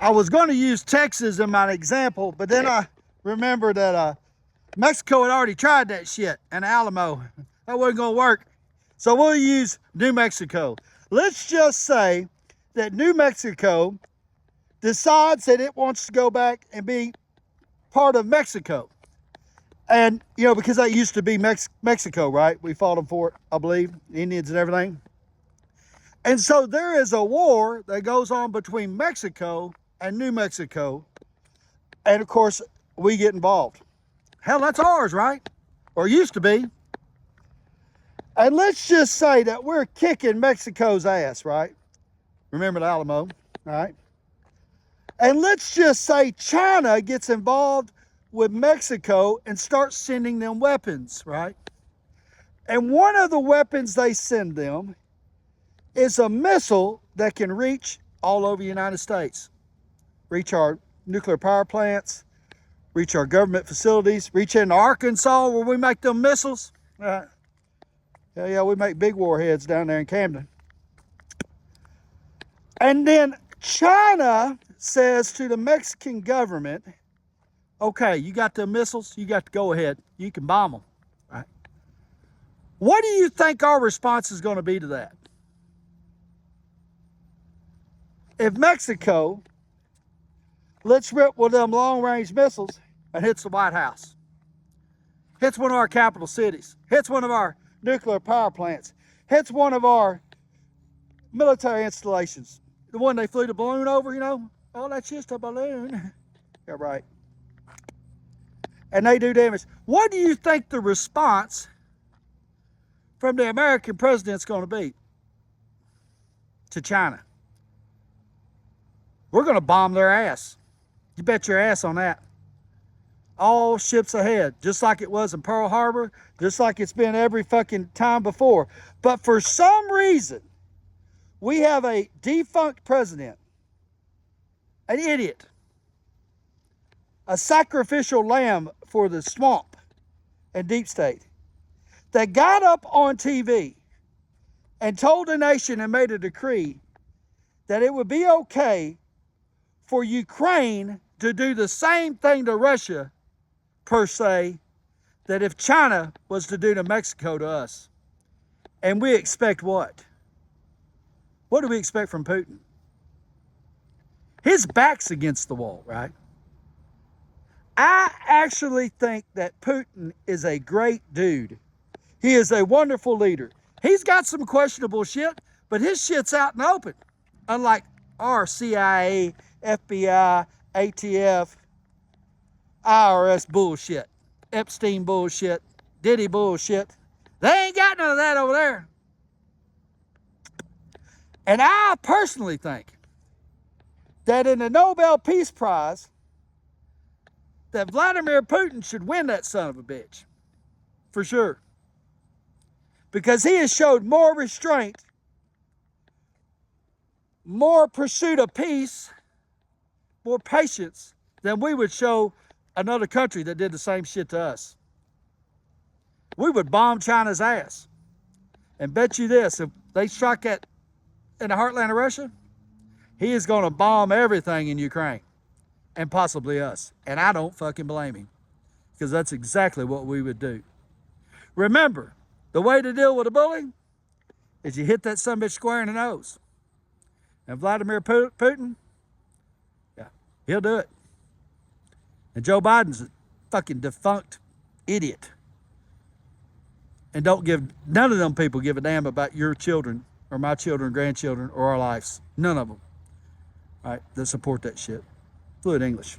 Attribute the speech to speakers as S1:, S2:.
S1: I was going to use Texas in my example, but then I remembered that Mexico had already tried that shit in Alamo. That wasn't going to work. So we'll use New Mexico. Let's just say that New Mexico decides that it wants to go back and be part of Mexico. And, you know, because that used to be Mexico, right? We fought them for it, I believe, Indians and everything. And so there is a war that goes on between Mexico and New Mexico. And of course, we get involved. Hell, that's ours, right? Or used to be. And let's just say that we're kicking Mexico's ass, right? Remember the Alamo, all right? And let's just say China gets involved with Mexico and starts sending them weapons, right? And one of the weapons they send them is a missile that can reach all over the United States. Reach our nuclear power plants, reach our government facilities, reach into Arkansas where we make them missiles. Hell yeah, we make big warheads down there in Camden. And then China says to the Mexican government, okay, you got the missiles, you got to go ahead, you can bomb them, right? What do you think our response is going to be to that? If Mexico lets rip with them long-range missiles and hits the White House, hits one of our capital cities, hits one of our nuclear power plants, hits one of our military installations, the one they flew the balloon over, you know? Oh, that's just a balloon. Yeah, right. And they do damage. What do you think the response from the American president's going to be to China? We're going to bomb their ass. You bet your ass on that. All ships ahead, just like it was in Pearl Harbor, just like it's been every fucking time before. But for some reason, we have a defunct president, an idiot, a sacrificial lamb for the swamp and deep state, that got up on TV and told the nation and made a decree that it would be okay for Ukraine to do the same thing to Russia, per se, that if China was to do to Mexico to us. And we expect what? What do we expect from Putin? His back's against the wall, right? I actually think that Putin is a great dude. He is a wonderful leader. He's got some questionable shit, but his shit's out in the open. Unlike our CIA, FBI, ATF, IRS bullshit, Epstein bullshit, Diddy bullshit. They ain't got none of that over there. And I personally think that in the Nobel Peace Prize, that Vladimir Putin should win that son of a bitch. For sure. Because he has showed more restraint, more pursuit of peace, more patience than we would show another country that did the same shit to us. We would bomb China's ass. And bet you this, if they strike at in the heartland of Russia, he is going to bomb everything in Ukraine. And possibly us. And I don't fucking blame him. Because that's exactly what we would do. Remember, the way to deal with a bully is you hit that sumbitch square in the nose. And Vladimir Putin, yeah, he'll do it. And Joe Biden's a fucking defunct idiot. And none of them people give a damn about your children or my children, grandchildren, or our lives. None of them. All right, that support that shit. Fluent English.